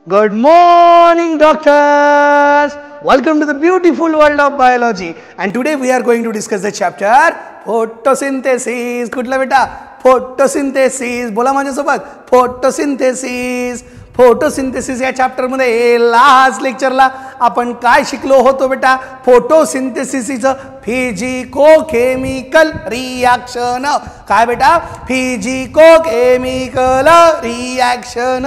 Good morning, doctors. Welcome to the beautiful world of biology. And today we are going to discuss the chapter photosynthesis. कुठला बेटा? Photosynthesis. बोला माझ्यासोबत. Photosynthesis. Photosynthesis या chapter मध्ये last लेक्चरला आपण काय शिकलो होतो बेटा? फोटोसिंथेसिसचं फिजिको केमिकल रिॲक्शन. काय बेटा? Physico chemical reaction.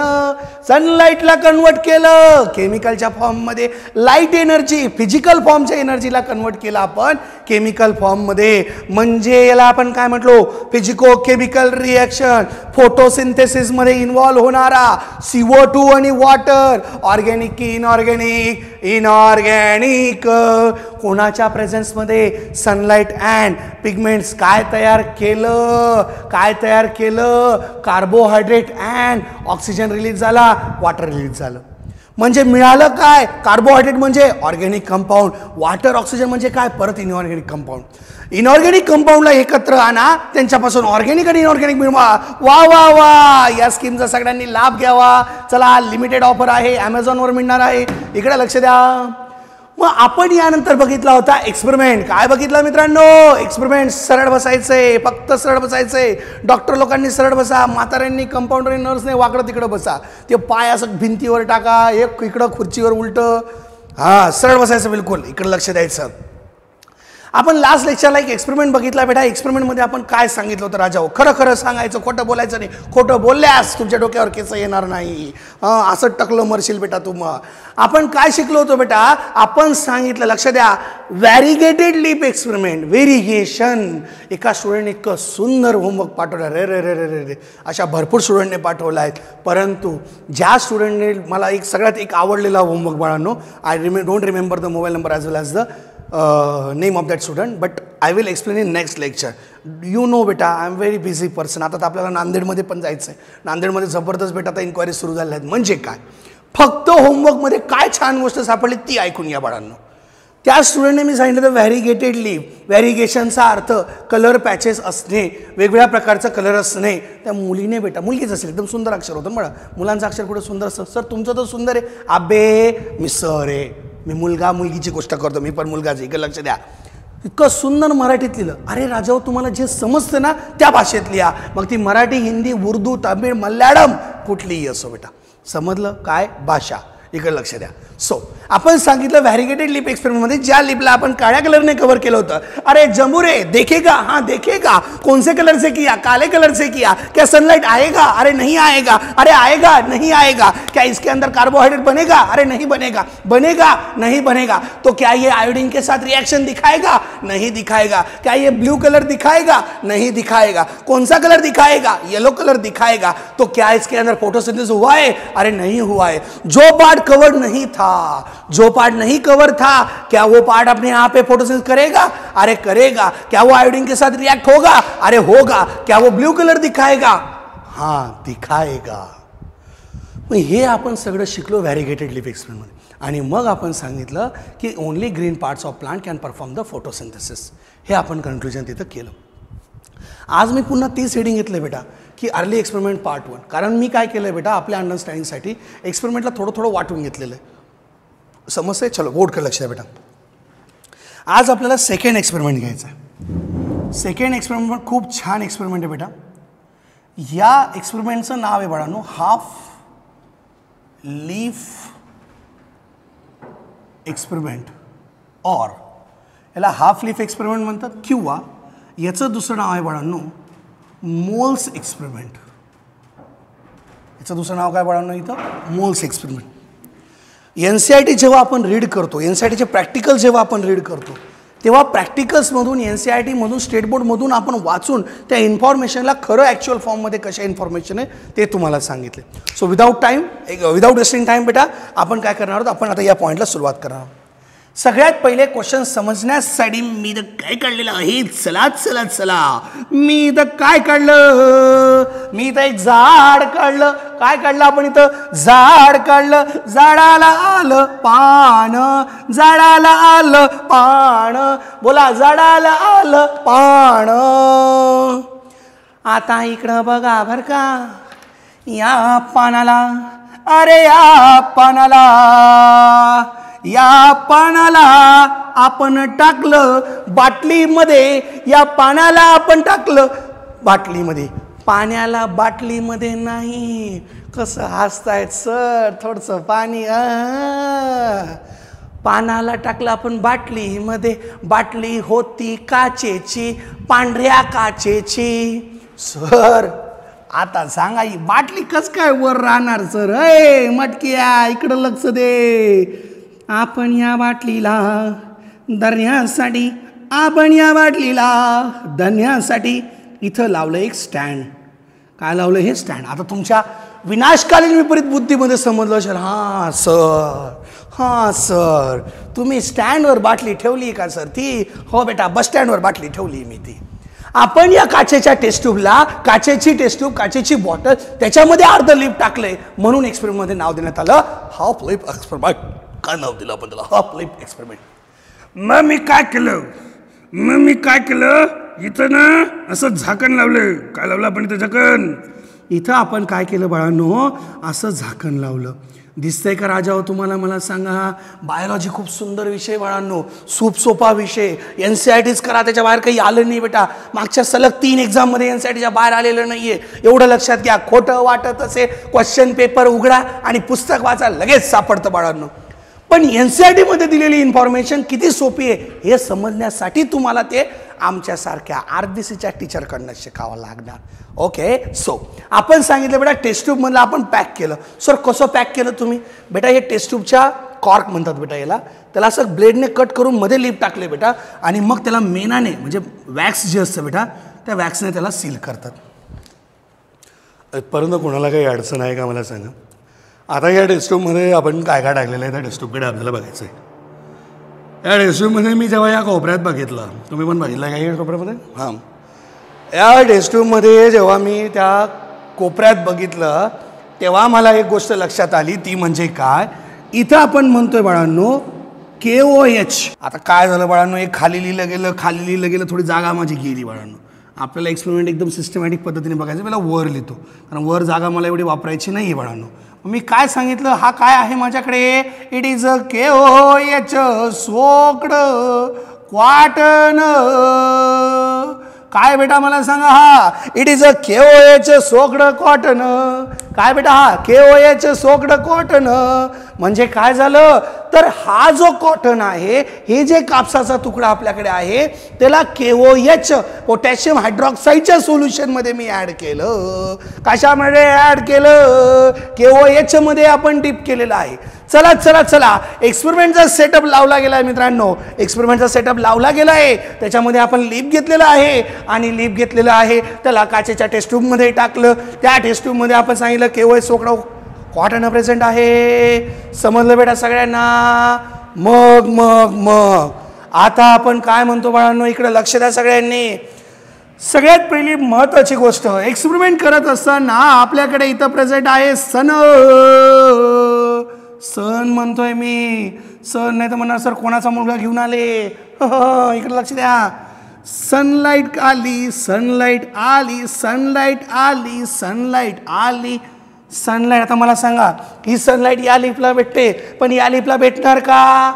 सनलाईटला कन्वर्ट केलं केमिकलच्या फॉर्म मध्ये, लाईट एनर्जी फिजिकल फॉर्मच्या एनर्जीला कन्वर्ट केलं आपण केमिकल फॉर्म मध्ये. म्हणजे याला आपण काय म्हटलो? Physico chemical reaction. फोटोसिंथेसिस मध्ये इन्व्हॉल्व होणारा CO2 आणि वॉटर, ऑर्गॅनिक की इनऑर्गॅनिक? इनऑर्गॅनिक. कोणाच्या प्रेझेन्स मध्ये? Sunlight and pigments. काय तयार केलं? काय तयार केलं? कार्बोहायड्रेट अँड ऑक्सिजन रिलीज झाला, वॉटर रिलीज झालं. म्हणजे मिळालं काय? कार्बोहायड्रेट म्हणजे ऑर्गॅनिक कंपाऊंड, वॉटर ऑक्सिजन म्हणजे काय? परत इनऑर्गॅनिक कंपाऊंड. इनऑर्गॅनिक कंपाऊंडला एकत्र आणा, त्यांच्यापासून ऑर्गॅनिक आणि इनऑर्गॅनिक मिळवा. वा वा वा, या स्कीमचा सगळ्यांनी लाभ घ्यावा. चला, लिमिटेड ऑफर आहे, Amazonवर मिळणार आहे. इकडे लक्ष द्या. मग आपण यानंतर बघितला होता एक्सपेरिमेंट. काय बघितलं मित्रांनो? एक्सपेरिमेंट. सरळ बसायचंय, फक्त सरळ बसायचंय. डॉक्टर लोकांनी सरळ बसा, म्हाताऱ्यांनी कंपाऊंडर आणि नर्सने वाकडं तिकडं बसा. ते पाय असं भिंतीवर टाका, एक इकडं खुर्चीवर उलट. हा, सरळ बसायचं बिलकुल. इकडं लक्ष द्यायचं. आपण लास्ट लेक्चरला एक एक्सपेरिमेंट बघितला बेटा. एक्सपेरिमेंटमध्ये आपण काय सांगितलं होतं राजा? खरं खरं सांगायचं, खोटं बोलायचं नाही. खोटं बोलल्यास तुमच्या डोक्यावर केस येणार नाही. असं टकलं मरशील बेटा तू. मग आपण काय शिकलो होतो बेटा? आपण सांगितलं, लक्ष द्या, व्हॅरिगेटेड लीप एक्सपेरिमेंट. व्हेरिगेशन. एका स्टुडंटने इतकं सुंदर होमवर्क पाठवलं. रे रे रे रे रे रे, अशा भरपूर स्टुडंटने पाठवला आहेत. परंतु ज्या स्टुडंटने मला एक सगळ्यात एक आवडलेला होमवर्क बाळांनो, I don't remember the mobile number as well as the name of that student, but I will explain in next lecture. You know बेटा, I am very busy person. आता आपल्याला नांदेडमध्ये पण जायचं आहे. नांदेडमध्ये जबरदस्त बेटा आता इन्क्वायरी सुरू झाल्या आहेत. म्हणजे काय? फक्त होमवर्कमध्ये काय छान गोष्ट सापडली ती ऐकून या बाळांनो. त्या स्टुडंटने मी सांगितलं तर व्हॅरिगेटेड लीफ. व्हॅरिगेशनचा अर्थ कलर पॅचेस असणे, वेगवेगळ्या प्रकारचं कलर असणे. त्या मुलीने बेटा, मुलगीच असेल, एकदम सुंदर अक्षर होतं बघा. मुलांचं अक्षर कुठं सुंदर असतं? सर तुमचं तर सुंदर आहे. आबे मी सर आहे, मी मुलगा मुलगीची गोष्ट करतो, मी पण मुलगाच. इकडे लक्ष द्या. इतकं सुंदर मराठीत लिहिलं. अरे राजाओ, तुम्हाला जे समजतं ना त्या भाषेत लिहा. मग ती मराठी, हिंदी, उर्दू, तमिळ, मल्याळम कुठलीही असो बेटा. समजलं? काय भाषा. इकडे लक्ष द्या. सो आपण सांगितलं व्हॅरिगेटेड लिप एक्सपेरिमेंटमध्ये ज्या लिपला आपण काळ्या कलरने कव्हर केलं होतं. अरे जमुरे देखेगा? हाँ देखेगा. कौन से कलर से किया? काले कलर से किया. क्या सनलाइट आएगा? अरे नहीं आएगा. अरे आएगा नहीं आएगा. क्या इसके अंदर कार्बोहाइड्रेट बनेगा? अरे नहीं बनेगा. बनेगा नहीं बनेगा. तो क्या ये आयोडीन के साथ रिएक्शन दिखाएगा? नहीं दिखाएगा. क्या ये ब्लू कलर दिखाएगा? नहीं दिखाएगा. कौन सा कलर दिखाएगा? येलो कलर दिखाएगा. तो क्या इसके अंदर फोटोसिंथेसिस हुआ है? अरे नहीं हुआ है. जो पार्ट कवर्ड नहीं था, जो पार्ट नहीं कवर था, क्या वो पार्ट अपने आप पे फोटोसिंथेसिस करेगा? अरे करेगा. क्या वो आयोडीन के साथ रिएक्ट होगा? अरे होगा. क्या वो ब्लू कलर दिखाएगा? हां दिखाएगा. मग हे आपण सगळं शिकलो व्हॅरिगेटेड लीफ एक्सपेरिमेंट. आणि मग आपण सांगितलं की only green parts of plant can perform the photosynthesis. हे आपण कन्क्लुजन तिथं केलं. आज मी पुन्हा तीच हेडिंग घेतलं बेटा की अर्ली एक्सपेरिमेंट पार्ट 1. कारण मी काय केलं बेटा, आपल्या अंडरस्टँडिंगसाठी एक्सपेरिमेंटला थोडं थोडं वाटून घेतलेलं आहे. समजतंय? चलो बोर्डकडे लक्ष द्या बेटा. आज आपल्याला सेकंड एक्सपेरिमेंट घ्यायचा आहे. सेकंड एक्सपेरिमेंट खूप छान एक्सपेरिमेंट आहे बेटा. या एक्सपेरिमेंटचं नाव आहे बाळांनो हाफ लीफ एक्सपेरिमेंट. और याला हाफ लीफ एक्सपेरिमेंट म्हणतात, किंवा याचं दुसरं नाव आहे बाळांनो मोल्स एक्सपेरिमेंट. याचं दुसरं नाव काय बाळांनो इथं? Moles experiment. NCERT जेव्हा आपण रीड करतो, NCERTचे प्रॅक्टिकल जेव्हा आपण रीड करतो, तेव्हा प्रॅक्टिकल्समधून NCERTमधून स्टेट बोर्डमधून आपण वाचून त्या इन्फॉर्मेशनला खरं ॲक्च्युअल फॉर्ममध्ये कशा इन्फॉर्मेशन आहे ते तुम्हाला सांगितले. सो विदाऊट वेस्टिंग टाईम बेटा आपण काय करणार आहोत? आपण आता या पॉईंटला सुरुवात करणार आहोत. सगळ्यात पहिले क्वेश्चन समजण्यासाठी मी तर काय काढलेलं आहे? चला चला चला, मी तर काय काढलं? मी तर एक झाड काढलं. काय काढलं आपण इथं? झाड काढलं. झाडाला आलं पान, झाडाला आलं पान. बोला, झाडाला आलं पान. आता इकडं बघा बर का, या पानाला अरे या पानाला आपण टाकलं बाटलीमध्ये, या पानाला आपण टाकलं बाटलीमध्ये, पाण्याला बाटलीमध्ये नाही. कसं हसतायत सर, थोडंसं पाणी. पानाला टाकलं आपण बाटलीमध्ये, बाटली होती काचेची, पांढऱ्या काचेची. सर आता सांगा ही बाटली कस काय वर राहणार सर? ए मटकिया इकडं लक्ष दे. आपण या बाटलीला धरण्यासाठी इथं लावलं एक स्टँड. काय लावलं? हे स्टँड. आता तुमच्या विनाशकालीन विपरीत बुद्धीमध्ये समजलं असेल, हां सर तुम्ही स्टँडवर बाटली ठेवली का सर? ती हो बेटा, बस स्टँडवर बाटली ठेवली मी ती. आपण या काचेच्या टेस्ट ट्यूबला, काचेची टेस्ट ट्यूब, काचेची बॉटल, त्याच्यामध्ये अर्ध लिप टाकलंय, म्हणून एक्सपेरिमेंटमध्ये नाव देण्यात आलं हाफ लिप एक्सपेरिमेंट. काय नाव दिलं आपण त्याला? Half lip experiment. मग मी काय केलं इथं ना असं झाकण लावलं. काय लावलं आपण इथं? झाकण. इथं आपण काय केलं बाळांनो? असं झाकण लावलं. दिसतंय का राजा हो तुम्हाला? मला सांगा. बायोलॉजी खूप सुंदर विषय बाळांनो, खूप सोपा विषय. NCERTच करा, त्याच्या बाहेर काही आलं नाही बेटा. मागच्या सलग 3 एक्झाममध्ये NCERTच्या बाहेर आलेलं नाहीये, एवढं लक्षात घ्या. खोटं वाटत असेल क्वेश्चन पेपर उघडा आणि पुस्तक वाचा, लगेच सापडतं बाळांनो. पण NCERTमध्ये दिलेली इन्फॉर्मेशन किती सोपी आहे हे समजण्यासाठी तुम्हाला ते आमच्यासारख्या RBCच्या टीचरकडनं शिकावं लागणार. ओके, सो आपण सांगितलं बेटा टेस्ट ट्यूबमधलं आपण पॅक केलं. सर कसं पॅक केलं तुम्ही? बेटा हे टेस्ट ट्यूबच्या कॉर्क म्हणतात बेटा याला. त्याला असं ब्लेडने कट करून मध्ये लिप टाकले बेटा, आणि मग त्याला मेनाने म्हणजे वॅक्स जे असतं बेटा, त्या वॅक्सने त्याला सील करतात. परंतु कोणाला काही अडचण आहे का मला सांगा? आता या टेस्ट ट्यूबमध्ये आपण काय काय टाकलेलं आहे त्या टेस्ट ट्यूबकडे आपल्याला बघायचं आहे. या टेस्ट ट्यूबमध्ये मी जेव्हा या कोपऱ्यात बघितलं, तुम्ही पण बघितलं का या कोपऱ्यामध्ये? हां, या टेस्ट ट्यूबमध्ये जेव्हा मी त्या कोपऱ्यात बघितलं तेव्हा मला एक गोष्ट लक्षात आली, ती म्हणजे काय? इथं आपण म्हणतोय बाळांनो KOH. आता काय झालं बाळांनो, एक खाली लिहिलं गेलं, थोडी जागा माझी गेली बाळांनो. आपल्याला एक्सपेरिमेंट एकदम सिस्टमॅटिक पद्धतीने बघायचं. मला वर लिहितो, कारण वर जागा मला एवढी वापरायची नाही आहे बाळांनो. मी काय सांगितलं, हा काय आहे माझ्याकडे? It is a KOH soaked cotton. काय बेटा मला सांगा? हा it is a KOH soaked cotton. काय बेटा? हा KOH सोक्ड कॉटन म्हणजे काय झालं? तर हा जो कॉटन आहे, हे जे कापसाचा तुकडा आपल्याकडे आहे, त्याला KOH पोटॅशियम हायड्रॉक्साईडच्या सोल्युशनमध्ये मी ॲड केलं. कशामध्ये ॲड केलं? KOH मध्ये आपण डिप केलेलं आहे. चला चला चला, एक्सपेरिमेंटचा सेटअप लावला गेला आहे मित्रांनो. एक्सपेरिमेंटचा सेटअप लावला गेला आहे, त्याच्यामध्ये आपण लिप घेतलेला आहे, आणि लिप घेतलेलं आहे त्याला काचेच्या टेस्ट ट्यूबमध्ये टाकलं. त्या टेस्ट ट्यूबमध्ये आपण सांगितलं KOH सोकडा कॉटन प्रेझेंट आहे. समजलं बेटा सगळ्यांना? मग मग मग आता आपण काय म्हणतो बाळांनो, इकडे लक्ष द्या सगळ्यांनी. सगळ्यात पहिली महत्त्वाची गोष्ट, एक्सपेरिमेंट करत असताना आपल्याकडे इथं प्रेझेंट आहे सन. सन म्हणतोय मी, सन नाही तर म्हणणार सर कोणाचा मुलगा घेऊन आले. इकडे लक्ष द्या. सनलाईट आली, सनलाईट आली, सनलाईट आली, सनलाईट आली, सनलाईट. आता मला सांगा, ही सनलाईट या लिपला भेटते, पण या लिपला भेटणार का?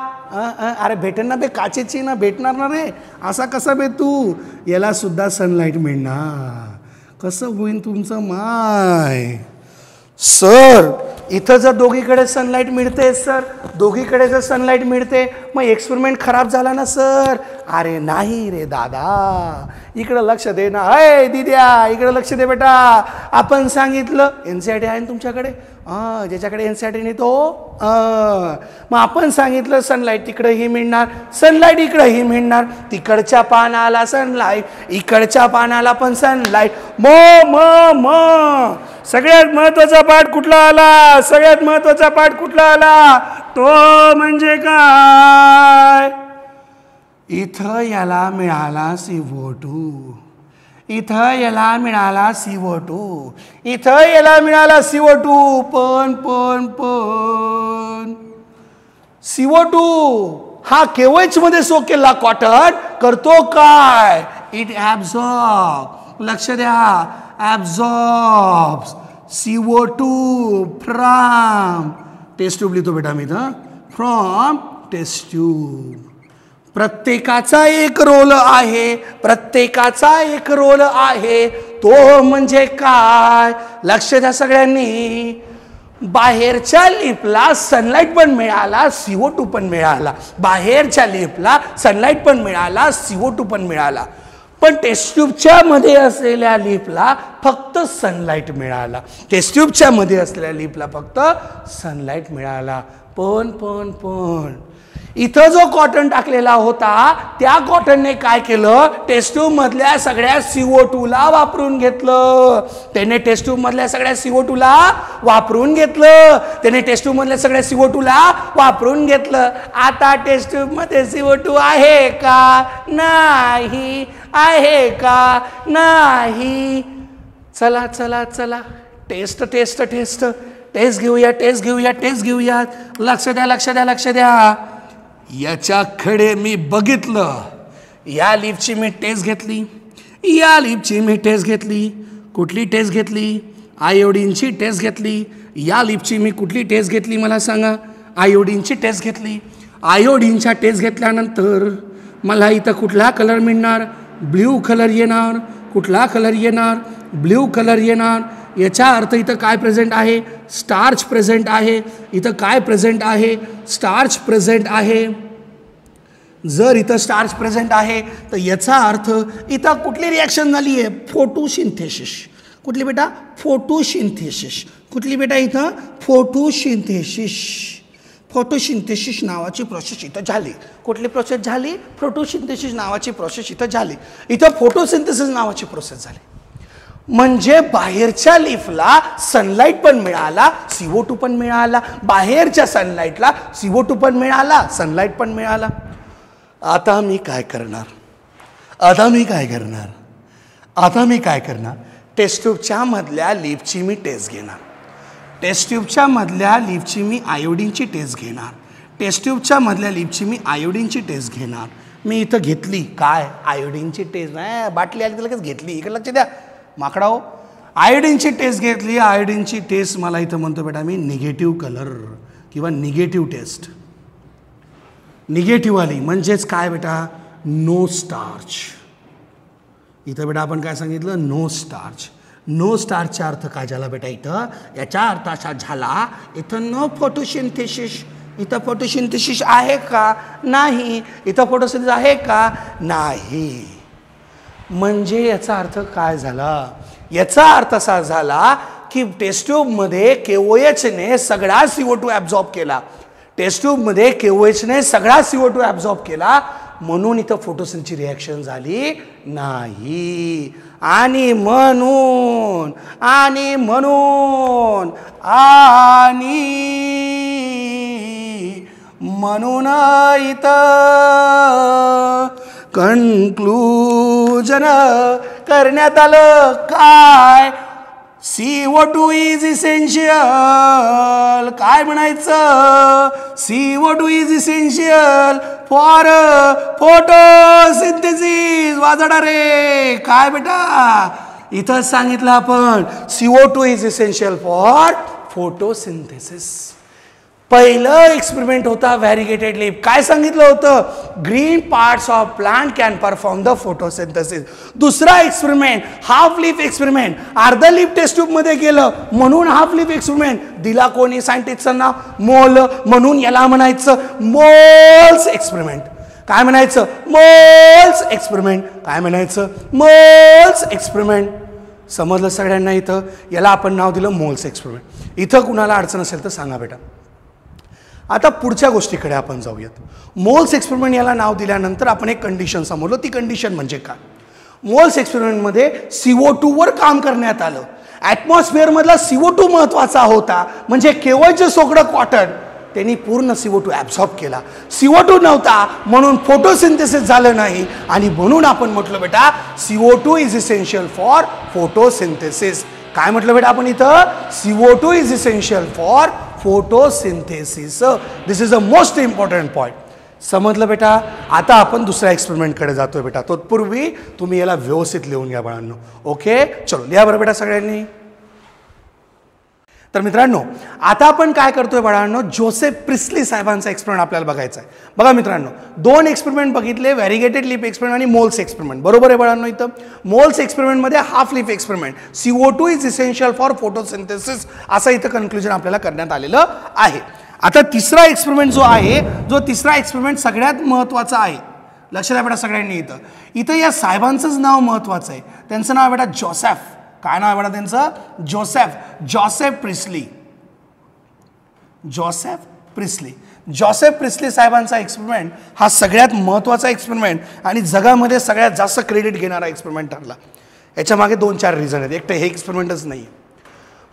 अरे भेटेल ना, बे काचेची ना, भेटणार ना रे. असा कसा बे तू? याला सुद्धा सनलाईट मिळणार. कसं होईल तुमचं माय? सर इथं जर दोघीकडे सनलाईट मिळते, सर दोघीकडे जर सनलाईट मिळते, मग एक्सपेरिमेंट खराब झाला ना सर? अरे नाही रे दादा, इकडं लक्ष दे ना. अय दिद्या, इकडं लक्ष दे बेटा. आपण सांगितलं NCERT आहे ना तुमच्याकडे? ज्याच्याकडे NCERT नाही तो. मग आपण सांगितलं सनलाईट तिकडंही मिळणार, सनलाईट इकडंही मिळणार. तिकडच्या पानाला सनलाईट, इकडच्या पानाला पण सनलाईट. म सगळ्यात महत्वाचा पाठ कुठला आला? सगळ्यात महत्वाचा पाठ कुठला आला? तो म्हणजे काय? इथं याला मिळाला CO2, इथं याला मिळाला CO2, इथं याला मिळाला CO2. पण पण पण CO2 हा KOH मध्ये सोक केला कॉटन करतो काय? It absorb. लक्ष द्या, ॲब्झॉर्ब्स. CO2 फ्रॉम टेस्ट ट्यूब लिहितो बेटा मी इथं फ्रॉम टेस्ट ट्यूब. प्रत्येकाचा एक रोल आहे, प्रत्येकाचा एक रोल आहे. तो म्हणजे काय? लक्ष द्या सगळ्यांनी. बाहेरच्या लिपला सनलाईट पण मिळाला, CO2 पण मिळाला. बाहेरच्या लिपला सनलाईट पण मिळाला, CO2 पण मिळाला. पण टेस्ट ट्यूबच्या मध्ये असलेल्या लिपला फक्त सनलाईट मिळाला. टेस्ट ट्यूबच्या मध्ये असलेल्या लिपला फक्त सनलाईट मिळाला. पण इथं जो कॉटन टाकलेला होता त्या कॉटनने काय केलं? टेस्ट ट्यूब मधल्या सगळ्या CO2 ला वापरून घेतलं. त्याने टेस्ट ट्यूब मधल्या सगळ्या CO2 ला वापरून घेतलं. त्याने टेस्ट ट्यूब मधल्या सगळ्या CO2 ला वापरून घेतलं. आता टेस्ट ट्यूब मध्ये CO2 आहे का? नाही. आहे का? नाही. चला चला चला टेस्ट टेस्ट टेस्ट टेस्ट घेऊया, टेस्ट घेऊया, टेस्ट घेऊया. लक्ष द्या, लक्ष द्या, लक्ष द्या. याच्याकडे मी बघितलं. या लिपची मी टेस्ट घेतली, या लिपची मी टेस्ट घेतली. कुठली टेस्ट घेतली? आयोडीनची टेस्ट घेतली. या लिपची मी कुठली टेस्ट घेतली मला सांगा? आयोडीनची टेस्ट घेतली. आयोडीनच्या टेस्ट घेतल्यानंतर मला इथं कुठला कलर मिळणार? ब्ल्यू कलर येणार. कुठला कलर येणार? ब्ल्यू कलर येणार. याचा अर्थ इथं काय प्रेझेंट आहे? स्टार्च प्रेझेंट आहे. इथं काय प्रेझेंट आहे? स्टार्च प्रेझेंट आहे. जर इथं स्टार्च प्रेझेंट आहे तर याचा अर्थ इथं कुठली रिॲक्शन झाली आहे? फोटोसिंथेसिस. कुठली बेटा? फोटोसिंथेसिस. कुठली बेटा? इथं फोटोसिंथेसिस. फोटोसिंथेसिस नावाची प्रोसेस इथं झाली. कुठली प्रोसेस झाली? फोटोसिंथेसिस नावाची प्रोसेस इथं झाली. इथं फोटोसिंथेसिस नावाची प्रोसेस झाली. म्हणजे बाहेरच्या लिफला सनलाईट पण मिळाला, CO2 पण मिळाला. बाहेरच्या सनलाईटला CO2 पण मिळाला, सनलाईट पण मिळाला. आता मी काय करणार? आता मी काय करणार? आता मी काय करणार? टेस्ट ट्यूबच्या मधल्या लिपची मी टेस्ट घेणार. टेस्ट ट्यूबच्या मधल्या लिपची मी आयोडीनची टेस्ट घेणार. टेस्ट ट्यूबच्या मधल्या लिपची मी आयोडीनची टेस्ट घेणार. मी इथं घेतली काय? आयोडीनची टेस्ट. नाही, बाटली आली तर लगेच घेतली. इकडे लक्ष द्या माकडा हो. आयोडीनची टेस्ट घेतली. आयोडीनची टेस्ट मला इथं म्हणतो बेटा मी निगेटिव्ह कलर किंवा निगेटिव्ह टेस्ट. निगेटिव्ह आली म्हणजेच काय बेटा? No starch. इथं बेटा आपण काय सांगितलं? No starch. नो स्टार्चचा अर्थ काय झाला बेटा इथं? याचा अर्थ असा झाला इथं नो फोटोसिंथेसिस. इथं फोटोसिंथेसिस आहे का? नाही. इथं फोटोसिंथेसिस आहे का? नाही. म्हणजे याचा अर्थ काय झाला? याचा अर्थ असा झाला की टेस्ट ट्यूबमध्ये KOHने सगळा CO2 ॲब्झॉर्ब केला. टेस्ट ट्यूबमध्ये KOHने सगळा CO2 ॲब्झॉर्ब केला म्हणून इथं फोटोसिंथेसिसची रिॲक्शन झाली नाही. आणि म्हणून इथं कन्क्लूजन करण्यात आलं काय? CO2 is essential. काय म्हणायचं? CO2 is essential for photosynthesis. वाजडा रे. काय बेटा? इथं सांगितलं आपण CO2 is essential for photosynthesis. पहिलं एक्सपेरिमेंट होता व्हॅरिगेटेड लीफ. काय सांगितलं होतं? Green parts of plant can perform the photosynthesis. दुसरा एक्सपेरिमेंट हाफ लीफ एक्सपेरिमेंट. अर्ध लीफ टेस्ट ट्यूब मध्ये गेलं म्हणून हाफ लीफ एक्सपेरिमेंट दिला कोणी? सायंटिस्टचं नाव मोल. म्हणून याला म्हणायचं मोल्स एक्सपेरिमेंट. काय म्हणायचं? Moles experiment. काय म्हणायचं? Moles experiment. समजलं सगळ्यांना? इथं याला आपण नाव दिलं मोल्स एक्सपेरिमेंट. इथं कुणाला अडचण असेल तर सांगा बेटा. आता पुढच्या गोष्टीकडे आपण जाऊयात. मोल्स एक्सपेरिमेंट याला नाव दिल्यानंतर आपण एक कंडिशन समजलो. ती कंडिशन म्हणजे काय? मोल्स एक्सपेरिमेंटमध्ये CO2 वर काम करण्यात आलं. ॲटमॉस्फिअरमधला CO2 महत्त्वाचा होता. म्हणजे केवळचं सोकडं कॉटन त्यांनी पूर्ण CO2 ॲब्झॉर्ब केला. CO2 नव्हता म्हणून फोटोसिंथेसिस झालं नाही. आणि म्हणून आपण म्हटलं बेटा CO2 is essential for photosynthesis. काय म्हटलं बेटा आपण इथं? CO2 is essential for photosynthesis. This is a most important point. समजलं बेटा? आता आपण दुसऱ्या एक्सपेरिमेंटकडे जातोय बेटा. तत्पूर्वी तुम्ही याला व्यवस्थित लिहून घ्या बाळांनो. ओके, चलो लिहा बरं बेटा सगळ्यांनी. तर मित्रांनो, आता आपण काय करतोय बाळांनो, जोसेफ प्रिस्ली साहेबांचा एक्सपेरिमेंट आपल्याला बघायचा आहे. बघा मित्रांनो, 2 एक्सपेरिमेंट बघितले, व्हॅरिगेटेड लीफ एक्सपेरिमेंट आणि मोल्स एक्सपेरिमेंट. बरोबर आहे बाळांनो. इथं मोल्स एक्सपेरिमेंटमध्ये half leaf experiment, CO2 is essential for photosynthesis, असं इथं कन्क्लुजन आपल्याला करण्यात आलेलं आहे. आता तिसरा एक्सपेरिमेंट जो आहे, जो तिसरा एक्सपेरिमेंट सगळ्यात महत्त्वाचा आहे, लक्षात आहे बेटा सगळ्यांनी. इथं या साहेबांचंच नाव महत्त्वाचं आहे. त्यांचं नाव आहे बेटा जोसेफ. काय नाव आहे बेटा त्यांचं? Joseph priestly. जोसेफ प्रिस्ली साहेबांचा एक्सपेरिमेंट हा सगळ्यात महत्त्वाचा एक्सपेरिमेंट आणि जगामध्ये सगळ्यात जास्त क्रेडिट घेणारा एक्सपेरिमेंट ठरला. याच्या मागे 2-4 रिझन आहेत, एकटं हे एक्सपेरिमेंटच नाही.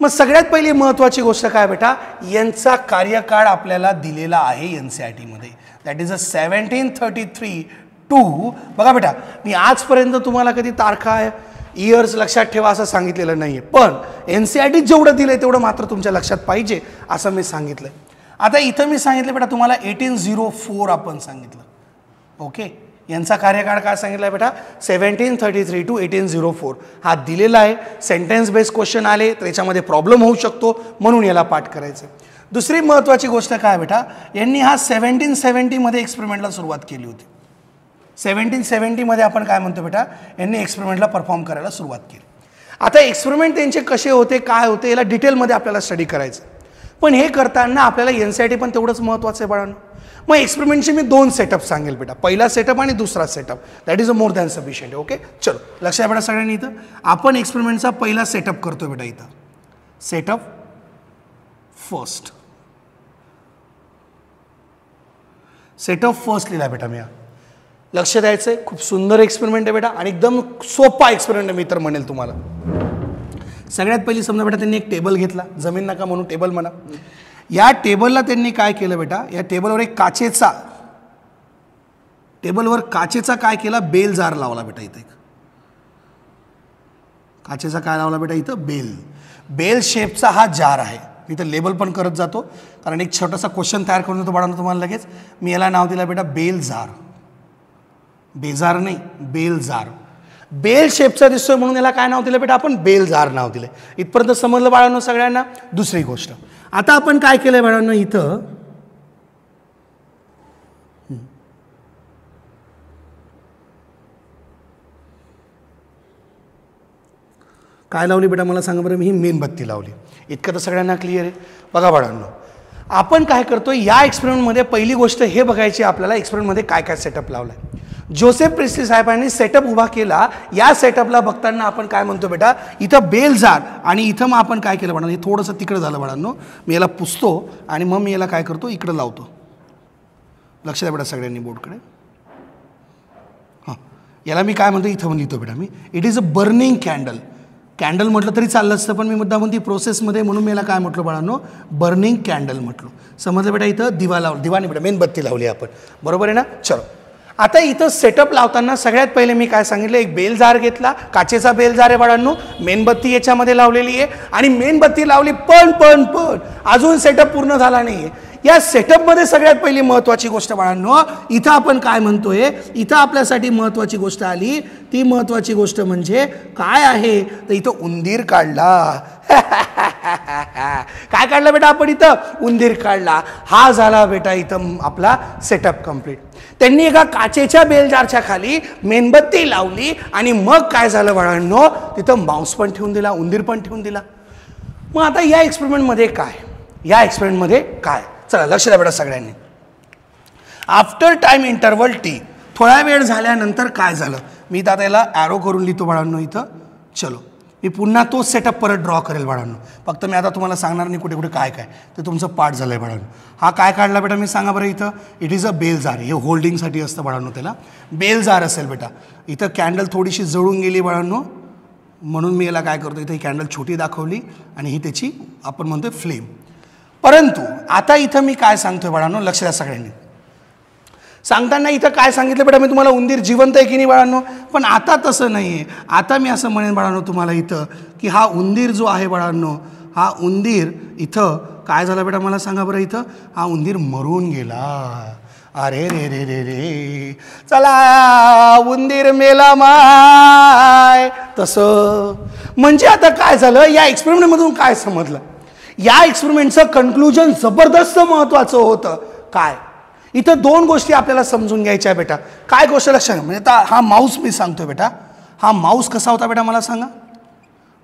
मग सगळ्यात पहिली महत्त्वाची गोष्ट काय बेटा, यांचा कार्यकाळ आपल्याला दिलेला आहे NCERT मध्ये. दॅट इज 1733 टू, बघा बेटा मी आजपर्यंत तुम्हाला कधी तारखा इयर्स लक्षात ठेवा असं सांगितलेलं नाही आहे, पण NCERT जेवढं दिलं आहे तेवढं मात्र तुमच्या लक्षात पाहिजे असं मी सांगितलं. आता इथं मी सांगितलं बेटा तुम्हाला 1804 आपण सांगितलं. ओके, यांचा कार्यकाळ काय सांगितलं आहे बेटा, 1733 टू 1804 हा दिलेला आहे. सेंटेन्स बेस्ड क्वेश्चन आले तर याच्यामध्ये प्रॉब्लेम होऊ शकतो, म्हणून याला पाठ करायचं. दुसरी महत्त्वाची गोष्ट काय बेटा, यांनी हा 1770 मध्ये एक्सपेरिमेंटला सुरुवात केली होती. 1770 मध्ये आपण काय म्हणतो बेटा, यांनी एक्सपेरिमेंटला परफॉर्म करायला सुरुवात केली. आता एक्सपेरिमेंट त्यांचे कसे होते, काय होते, याला डिटेलमध्ये आपल्याला स्टडी करायचं. पण हे करताना आपल्याला NCERT पण तेवढंच महत्त्वाचं आहे बाळांनो. मग एक्सपेरिमेंटचे मी 2 सेटअप सांगेल बेटा, पहिला सेटअप आणि दुसरा setup. That is more than sufficient. Okay, चलो लक्षात आहे बेटा सगळ्यांनी. इथं आपण एक्सपेरिमेंटचा पहिला सेटअप करतोय बेटा. इथं सेटअप फर्स्ट, लिहिला बेटा मी. लक्ष द्यायचं आहे, खूप सुंदर एक्सपेरिमेंट आहे बेटा आणि एकदम सोपा एक्सपेरिमेंट आहे मी तर म्हणेल तुम्हाला. सगळ्यात पहिली समजा बेटा त्यांनी एक टेबल घेतला, जमीन नका म्हणून टेबल म्हणा. या टेबलला त्यांनी काय केलं बेटा, या टेबलवर एक काचेचा काय केला, बेल जार लावला बेटा. इथे काचेचा काय लावला बेटा, इथं बेल शेपचा हा जार आहे. इथं लेबल पण करत जातो कारण एक छोटासा क्वेश्चन तयार करून देतो बाळांनो तुम्हाला लगेच. मी याला नाव दिलं बेटा बेल जार. बेजार नाही, बेल जार. बेल शेपचा दिसतोय म्हणून याला काय नाव दिलं बेटा, आपण बेल जार नाव दिले. इथपर्यंत समजलं बाळांनो सगळ्यांना. दुसरी गोष्ट, आता आपण काय केलंय बाळांनो, इथं काय लावली बेटा मला सांगा बरं. मी ही मेणबत्ती लावली. इतकं तर सगळ्यांना क्लिअर आहे. बघा बाळांनो, आपण काय करतोय या एक्सपेरिमेंटमध्ये पहिली गोष्ट हे बघायची आपल्याला, एक्सपेरिमेंटमध्ये काय काय सेटअप लावलाय. जोसेफ प्रिस्ली साहेबांनी सेटअप उभा केला. या सेटअपला बघताना आपण काय म्हणतो बेटा, इथं बेल जार आणि इथं मग आपण काय केलं बाळांनो, हे थोडंसं तिकडं झालं बाळांनो. मी याला पुसतो आणि मग मी याला काय करतो, इकडं लावतो. लक्ष द्या बेटा सगळ्यांनी बोर्डकडे. हां, याला मी काय म्हणतो, इथं लिहितो बेटा मी, it is a burning candle म्हटलं तरी चाललं असतं, पण मी मुद्दा म्हणते प्रोसेसमध्ये म्हणून मी याला काय म्हटलं बाळांनो, बर्निंग कॅन्डल म्हटलं. समजलं बेटा. इथं दिवा नाही बेटा, मेणबत्ती लावली आपण. बरोबर आहे ना. चलो, आता इथं सेटअप लावताना सगळ्यात पहिले मी काय सांगितलं, एक बेल जार घेतला, काचेचा बेल जार आहे बाळांनो. मेणबत्ती याच्यामध्ये लावलेली आहे आणि मेणबत्ती लावली, पण अजून सेटअप पूर्ण झाला नाहीये. या सेटअपमध्ये सगळ्यात पहिली महत्त्वाची गोष्ट बाळांनो, इथं आपण काय म्हणतोय, इथं आपल्यासाठी महत्त्वाची गोष्ट आली. ती महत्त्वाची गोष्ट म्हणजे काय आहे, तर इथं उंदीर काढला. काय काढला बेटा आपण, इथं उंदीर काढला. हा झाला बेटा इथं आपला सेटअप कंप्लीट. त्यांनी एका काचेच्या बेलजारच्या खाली मेणबत्ती लावली आणि मग काय झालं बाळांनो, तिथं माऊस पण ठेवून दिला, उंदीर पण ठेवून दिला. मग आता या एक्सपेरिमेंटमध्ये काय, चला लक्ष द्या बेटा सगळ्यांनी. आफ्टर टाइम इंटरवल टी, थोडा वेळ झाल्यानंतर काय झालं, मी आता याला ॲरो करून लिहितो बाळांनो इथं. चलो, मी पुन्हा तोच सेटअप परत ड्रॉ करेल बाळांनो. फक्त मी आता तुम्हाला सांगणार नाही कुठे कुठे काय ते तुमचं पाठ झालं आहे बाळांनो. हा काय काढला बेटा मी सांगा बरं. इथं इट इज अ बेल जार. हे होल्डिंगसाठी असतं बाळांनो, त्याला बेल जार असेल बेटा. इथं कॅन्डल थोडीशी जळून गेली बाळांनो, म्हणून मी याला काय करतो, इथं ही कॅन्डल छोटी दाखवली आणि ही त्याची आपण म्हणतोय फ्लेम. परंतु आता इथं मी काय सांगतोय बाळांनो, लक्ष द्या सगळ्यांनी. सांगताना इथं काय सांगितलं बेटा मी तुम्हाला, उंदीर जिवंत आहे की नाही बाळांनो. पण आता तसं नाही आहे. आता मी असं म्हणेन बाळांनो तुम्हाला इथं की हा उंदीर जो आहे बाळांनो, हा उंदीर इथं काय झाला बेटा मला सांगा बरं. इथं हा उंदीर मरून गेला. अरे रे रे रे रे, चला उंदीर मेला माय. तसं म्हणजे आता काय झालं, या एक्सपेरिमेंटमधून काय समजलं, या एक्सपेरिमेंटचं कन्क्लुजन जबरदस्त महत्वाचं होतं. काय, इथं दोन गोष्टी आपल्याला समजून घ्यायच्या बेटा. काय गोष्ट लक्षात, म्हणजे आता हा माऊस मी सांगतोय बेटा, हा माऊस कसा होता बेटा मला सांगा.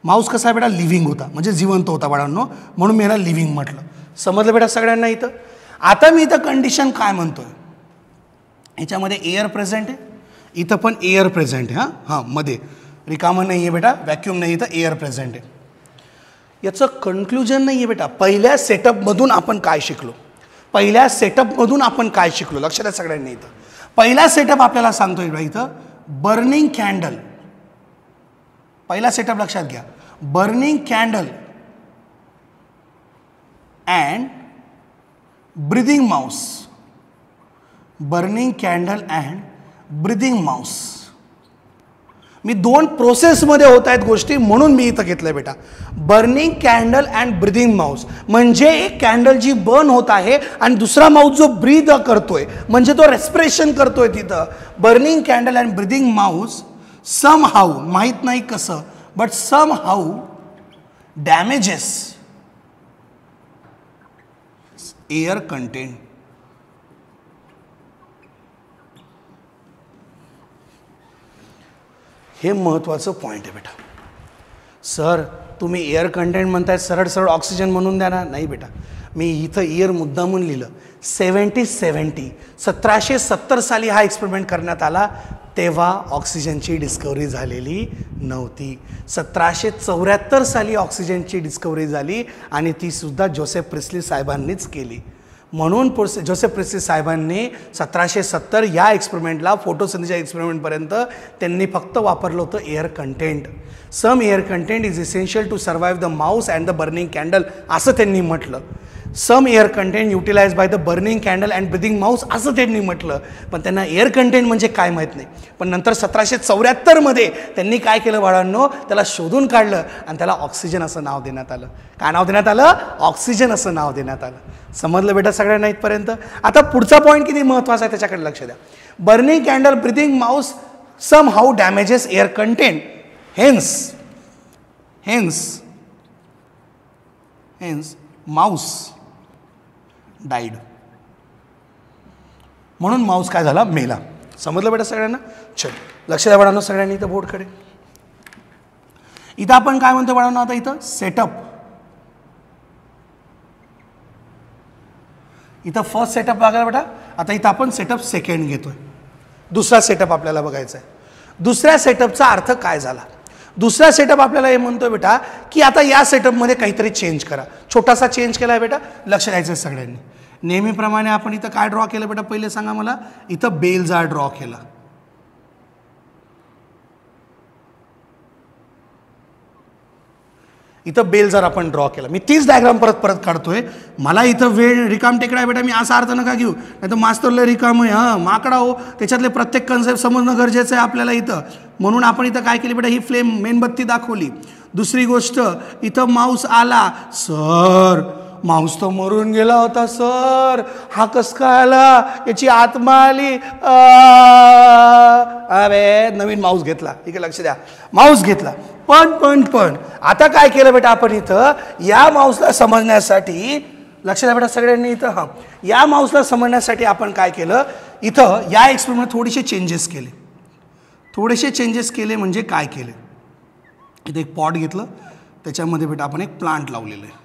माऊस कसा आहे बेटा, लिव्हिंग होता, म्हणजे जिवंत होता बाळांनो, म्हणून मी याला लिव्हिंग म्हटलं. समजलं बेटा सगळ्यांना इथं. आता मी इथं कंडिशन काय म्हणतोय, ह्याच्यामध्ये एअर प्रेझेंट आहे, इथं पण एअर प्रेझेंट आहे. हां मध्ये रिकामं नाही आहे बेटा, व्हॅक्यूम नाही, इथं एअर प्रेझेंट आहे. याचं कन्क्लुजन नाही आहे बेटा. पहिल्या सेटअपमधून आपण काय शिकलो, पहिल्या सेटअपमधून आपण काय शिकलो, लक्षात आहे सगळ्यांनी. इथं पहिला सेटअप आपल्याला सांगतोय बेटा, इथं बर्निंग कॅन्डल. पहिला सेटअप लक्षात घ्या, burning candle and breathing mouse. Burning candle and breathing mouse. मी दोन प्रोसेसमध्ये होत आहेत गोष्टी, म्हणून मी इथं घेतलंय बेटा. Burning candle and breathing Mouse म्हणजे एक कॅन्डल जी बर्न होत आहे आणि दुसरा माऊस जो ब्रीद करतोय, म्हणजे तो रेस्पिरेशन करतोय तिथं. Burning candle and breathing mouse somehow, माहीत नाही कसं, but somehow damages air content. हे महत्त्वाचं पॉईंट आहे बेटा. सर तुम्ही एअर कंटेंट म्हणताय, सरळ सरळ ऑक्सिजन म्हणून द्या ना. नाही बेटा, मी इथं एअर मुद्दामून लिहिलं. 1770 साली हा एक्सपेरिमेंट करण्यात आला, तेव्हा ऑक्सिजनची डिस्कवरी झालेली नव्हती. 1774 साली ऑक्सिजनची डिस्कवरी झाली आणि ती सुद्धा जोसेफ प्रिस्ली साहेबांनीच केली. म्हणून जोसेफ प्रिस्ली साहेबांनी 1770 या एक्सपेरिमेंटला, फोटोसिंथेसिस एक्सपेरिमेंटपर्यंत त्यांनी फक्त वापरलं होतं air content. Some air content is essential to survive the mouse and the burning candle, असं त्यांनी म्हटलं. Some air content utilize by the burning candle and breathing mouse असं त्यांनी म्हटलं. पण त्यांना एअर कंटेंट म्हणजे काय माहीत नाही. पण नंतर 1774 त्यांनी काय केलं बाळांनो, त्याला शोधून काढलं आणि त्याला ऑक्सिजन असं नाव देण्यात आलं. काय नाव देण्यात आलं, ऑक्सिजन असं नाव देण्यात आलं. समजलं बेटा सगळ्यांना इथपर्यंत. आता पुढचा पॉईंट किती महत्त्वाचा आहे त्याच्याकडे लक्ष द्या. Burning candle breathing mouse somehow damages air content, hence mouse died. म्हणून माऊस काय झाला, मेला. समजलं बेटा सगळ्यांना. चल लक्ष द्या बाळांनो सगळ्यांनी इथं बोर्डकडे. इथं आपण काय म्हणतो बाळांनो, आता इथं सेटअप, इथं फर्स्ट सेटअप बघायला बेटा. आता इथं आपण सेटअप सेकंड घेतोय. दुसरा सेटअप आपल्याला बघायचा आहे. दुसऱ्या सेटअपचा अर्थ काय झाला. दुसरा सेटअप आपल्याला हे म्हणतो बेटा की आता या सेटअपमध्ये काहीतरी चेंज करा. छोटासा चेंज केला आहे बेटा, लक्ष द्यायचं सगळ्यांनी. नेहमीप्रमाणे आपण इथं काय ड्रॉ केलं बेटा, पहिले सांगा मला. इथं बेल जार ड्रॉ केला. इथं बेल जार आपण ड्रॉ केला. मी तीच डायग्राम परत परत काढतोय. मला इथं वेळ रिकाम टेकडा आहे बेटा, मी असा अर्थ नका घेऊ, नाही तर मास्तरला रिकाम आहे. हां माकडा हो, त्याच्यातले प्रत्येक कन्सेप्ट समजणं गरजेचं आहे आपल्याला इथं. म्हणून आपण इथं काय केली बेटा, ही फ्लेम मेणबत्ती दाखवली. दुसरी गोष्ट, इथं माऊस आला. सर माऊस तो मरून गेला होता सर, हा कस काय आला, याची आत्मा आली. अरे नवीन माऊस घेतला. ठीक आहे लक्ष द्या, माऊस घेतला. पण आता काय केलं बेटा आपण इथं, या माऊसला समजण्यासाठी, लक्ष द्या बेटा सगळ्यांनी इथं. हां या माऊसला समजण्यासाठी आपण काय केलं, इथं या एक्सपेरिमेंट थोडेसे चेंजेस केले. थोडेसे चेंजेस केले म्हणजे काय केले, इथे एक पॉट घेतलं, त्याच्यामध्ये बेटा आपण एक प्लांट लावलेलं आहे.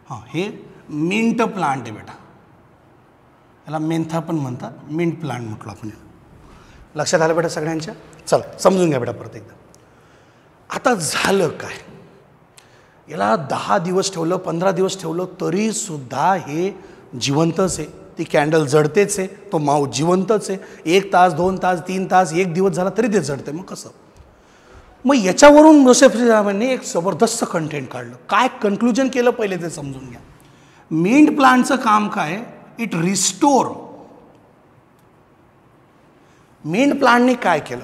हां हे मिंट प्लांट आहे बेटा, याला मेंथा पण म्हणतात, मिंट प्लांट म्हटलं आपण. लक्षात आलं बेटा सगळ्यांच्या. चला समजून घ्या बेटा परत एकदा. आता झालं काय, याला 10 दिवस ठेवलं, 15 दिवस ठेवलं, तरी सुद्धा हे जिवंतच आहे. ती कॅन्डल जळतेच आहे, तो माऊस जिवंतच आहे. 1 तास 2 तास 3 तास 1 दिवस झाला तरी ते जळते. मग कसं, मग याच्यावरून जोसेफ साहेबांनी एक जबरदस्त कंटेंट काढलं. काय कन्क्लुजन केलं पहिले ते समजून घ्या. मिंट प्लांटचं काम काय, इट रिस्टोर. मिंट प्लांटने काय केलं,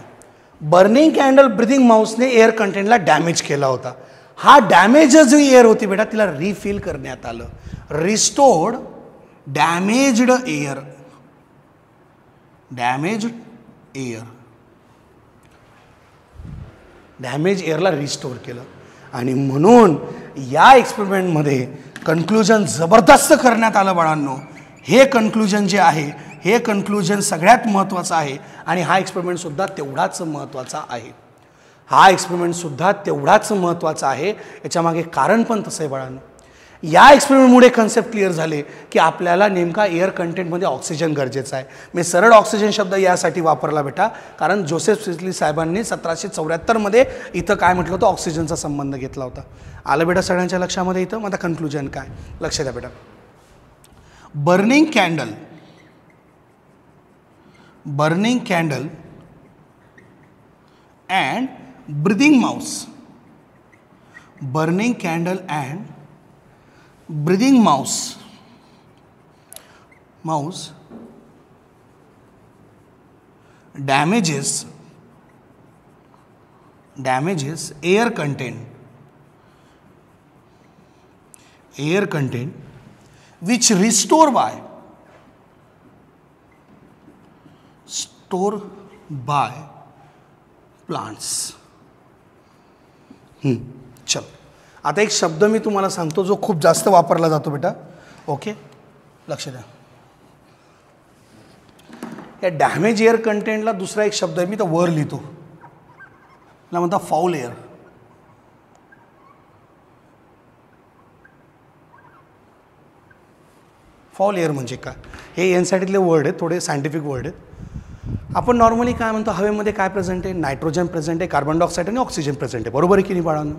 बर्निंग कॅन्डल ब्रीदिंग माऊसने एअर कंटेंटला डॅमेज केला होता. हा डॅमेज जी एअर होती बेटा तिला रिफिल करण्यात आलं. Restored damaged air, damage air, damage एअरला रिस्टोर केलं. आणि म्हणून या एक्सपेरिमेंटमध्ये कन्क्लुजन जबरदस्त करण्यात आलं बाळांनो. हे कन्क्लुजन जे आहे, हे कन्क्लुजन सगळ्यात महत्त्वाचं आहे. आणि हा एक्सपेरिमेंटसुद्धा तेवढाच महत्त्वाचा आहे. हा एक्सपेरिमेंटसुद्धा तेवढाच महत्त्वाचा आहे. याच्यामागे कारण पण तसं आहे बाळांनो. या एक्सपेरिमेंटमुळे कन्सेप्ट क्लिअर झाले की आपल्याला नेमका एअर कंटेंटमध्ये ऑक्सिजन गरजेचा आहे. मी सरळ ऑक्सिजन शब्द यासाठी वापरला बेटा, कारण जोसेफ प्रिस्ली साहेबांनी 1774 इथं काय म्हटलं होतं, ऑक्सिजनचा संबंध घेतला होता. आलं बेटा सगळ्यांच्या लक्षामध्ये इथं. मग आता कन्क्लुजन काय, लक्ष द्या बेटा. Burning candle and breathing mouse, burning candle and breathing mouse damages air content which restore by plants. चल, आता एक शब्द मी तुम्हाला सांगतो जो खूप जास्त वापरला जातो बेटा. ओके, लक्ष द्या. या डॅमेज एअर कंटेंटला दुसरा एक शब्द आहे, मी तर वर लिहितो, त्याला म्हणतात फाऊल एअर. फाऊल एअर म्हणजे काय, हे एनसाठीतले वर्ड आहेत, थोडे सायंटिफिक वर्ड आहेत. आपण नॉर्मली काय म्हणतो, हवेमध्ये काय प्रेझेंट आहे, नायट्रोजन प्रेझेंट आहे, कार्बन डायऑक्साईड आणि ऑक्सिजन प्रेझेंट आहे. बरोबर आहे की नाही बाळांनो.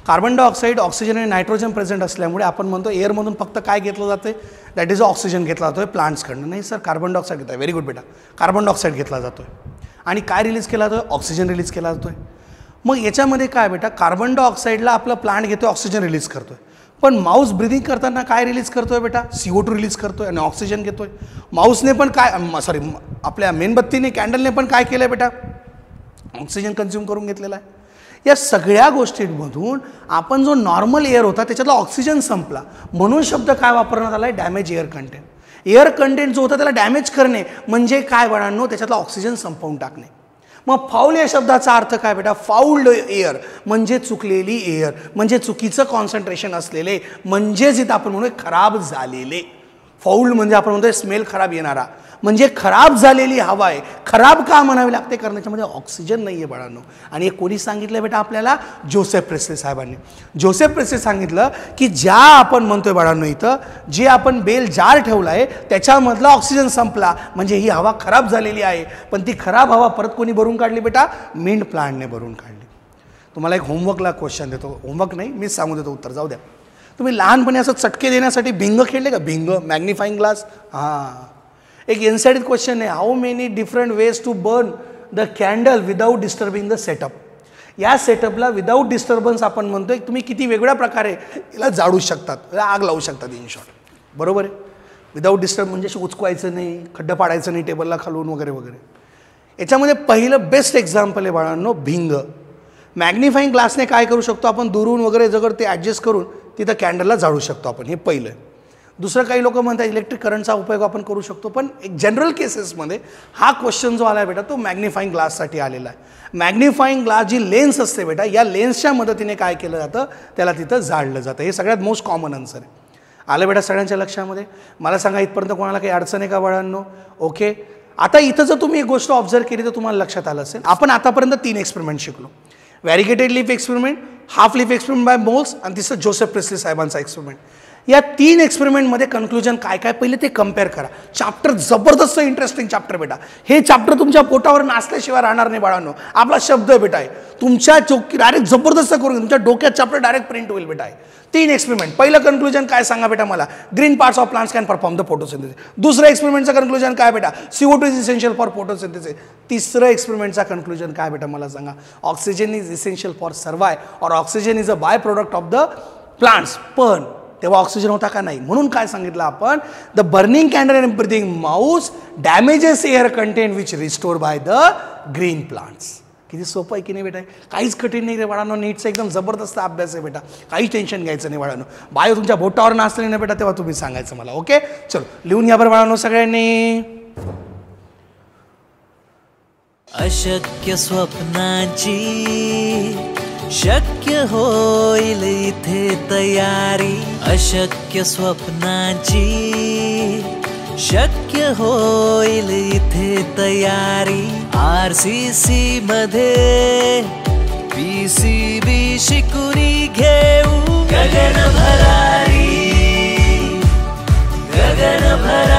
कार्बन डायऑक्साईड, ऑक्सिजन आणि नायट्रोजन प्रेझेंट असल्यामुळे आपण म्हणतो एअरमधून फक्त काय घेतलं जातं, दॅट इज ऑक्सिजन घेतला जातो आहे प्लांट्सकडनं. नाही सर, कार्बन डायऑक्साईड घेत आहे. व्हेरी गुड बेटा, कार्बन डायऑक्साईड घेतला जातो आहे. आणि काय रिलीज केला जातो आहे, ऑक्सिजन रिलीज केला जातो आहे. मग याच्यामध्ये काय बेटा, कार्बन डायऑक्साईडला आपला प्लांट घेतो आहे, ऑक्सिजन रिलीज करतो आहे. पण माऊस ब्रिदिंग करताना काय रिलीज करतो आहे बेटा, CO2 रिलीज करतो आहे आणि ऑक्सिजन घेतो आहे. माऊसने पण काय, आपल्या मेणबत्तीने, कॅन्डलने पण काय केलं आहे बेटा, ऑक्सिजन कन्झ्युम करून घेतलेला आहे. या सगळ्या गोष्टींमधून आपण जो नॉर्मल एअर होता त्याच्यातला ऑक्सिजन संपला, म्हणून शब्द काय वापरण्यात आला आहे, damage air content. Air content जो होता त्याला डॅमेज करणे म्हणजे काय बाळांनो, त्याच्यातला ऑक्सिजन संपवून टाकणे. मग फाऊल या शब्दाचा अर्थ काय बेटा, फाऊल्ड एअर म्हणजे चुकलेली एअर, म्हणजे चुकीचं कॉन्सन्ट्रेशन असलेले, म्हणजेच इथं आपण म्हणूया खराब झालेले. फाऊल्ड म्हणजे आपण म्हणतोय स्मेल खराब येणारा, म्हणजे खराब झालेली हवा आहे. खराब का म्हणावी लागते, कारण त्याच्यामध्ये ऑक्सिजन नाही आहे बाळांनो. आणि हे कोणी सांगितलं बेटा आपल्याला, जोसेफ प्रिस्ली साहेबांनी. जोसेफ प्रिस्ली सांगितलं की ज्या आपण म्हणतोय बाळांनो इथं, जे आपण बेल जार ठेवला आहे त्याच्यामधला ऑक्सिजन संपला, म्हणजे ही हवा खराब झालेली आहे. पण ती खराब हवा परत कोणी भरून काढली बेटा, मिंट प्लांटने भरून काढली. तुम्हाला एक होमवर्कला क्वेश्चन देतो, होमवर्क नाही मीच सांगू देतो, उत्तर जाऊ द्या. तुम्ही लहानपणी असं चटके देण्यासाठी भिंग खेळले का, भिंग, मॅग्निफाईंग ग्लास. हां, एक इनसाइड क्वेश्चन आहे, how many different ways to burn the candle without disturbing the setup. या सेटअपला विदाऊट डिस्टर्बन्स आपण म्हणतोय, तुम्ही किती वेगळ्या प्रकारे याला जाळू शकतात, याला आग लावू शकतात, इन शॉर्ट. बरोबर आहे. विदाऊट डिस्टर्ब म्हणजे उचकवायचं नाही, खड्डं पाडायचं नाही टेबलला खालून वगैरे वगैरे. याच्यामध्ये पहिलं बेस्ट एक्झाम्पल आहे बाळांनो, भिंग. मॅग्निफाईंग ग्लासने काय करू शकतो आपण, दुरून वगैरे जगड ते ॲडजस्ट करून तिथं कॅन्डलला जाळू शकतो आपण, हे पहिलं आहे. दुसरं काही लोक म्हणतात इलेक्ट्रिक करंटचा उपयोग आपण करू शकतो, पण एक जनरल केसेसमध्ये हा क्वेश्चन जो आला आहे बेटा तो मॅग्निफाईंग ग्लाससाठी आलेला आहे. मॅग्निफाईंग ग्लास जी लेन्स असते बेटा, या लेन्सच्या मदतीने काय केलं जातं, त्याला तिथं जाळलं जातं. हे सगळ्यात मोस्ट कॉमन आन्सर आहे. आलं बेटा सगळ्यांच्या लक्षामध्ये. मला सांगा इथपर्यंत कोणाला काही अडचण आहे का बाळांनो. ओके, आता इथं जर तुम्ही एक गोष्ट ऑब्झर्व केली तर तुम्हाला लक्षात आलं असेल, आपण आतापर्यंत 3 एक्सपेरिमेंट शिकलो. Variegated leaf experiment, half leaf experiment by Moll's आणि तिसरं जोसेफ प्रिस्ली साहेबांचा एक्सपेरिमेंट. या 3 एक्सपेरिमेंटमध्ये कन्क्लुजन काय काय पहिले ते कम्पेअर करा. चॅप्टर जबरदस्त इंटरेस्टिंग चॅप्टर बेटा. हे चॅप्टर तुमच्या पोटावर नाचल्याशिवाय राहणार नाही बाळांनो. आपला शब्द बेटा आहे, तुमच्या चौकी डायरेक्ट जबरदस्त करून तुमच्या डोक्यात चॅप्टर डायरेक्ट प्रिंट होईल बेटा. 3 एक्सपेरिमेंट. पहिलं कन्क्लुजन काय सांगा बेटा मला, green parts of plants can perform the photosynthesis. दुसरं एक्सपेरिमेंटचं कन्क्लुजन काय बेटा, CO2 is essential for photosynthesis. तिसरं एक्सपेरिमेंटचा कन्क्लुजन काय बेटा मला सांगा, ऑक्सिजन इज इसेन्शियल फॉर सर्वाय और oxygen is a by product of the plants. पण तेव्हा ऑक्सिजन होता का नाही, म्हणून काय सांगितलं आपण, the burning candle and breathing Mouse damages air content which restore by the green plants. किती सोपं आहे की नाही बेटा, काहीच कठीण नाही रे बाळांनो. नीटचा एकदम जबरदस्त अभ्यास आहे बेटा, काहीच टेन्शन घ्यायचं नाही बाळांनो. बायो तुमच्या बोटावर नाचली ना बेटा तेव्हा तुम्ही सांगायचं मला. ओके, चलो लिहून घ्या बरं बाळांनो सगळ्यांनी. अशक्य स्वप्नांची शक्य होईल इथे तयारी. अशक्य स्वप्नांची शक्य होईल इथे तयारी. RCC मध्ये PCB शिकुरी घेऊ. गगन भरारी, गगन भरारी.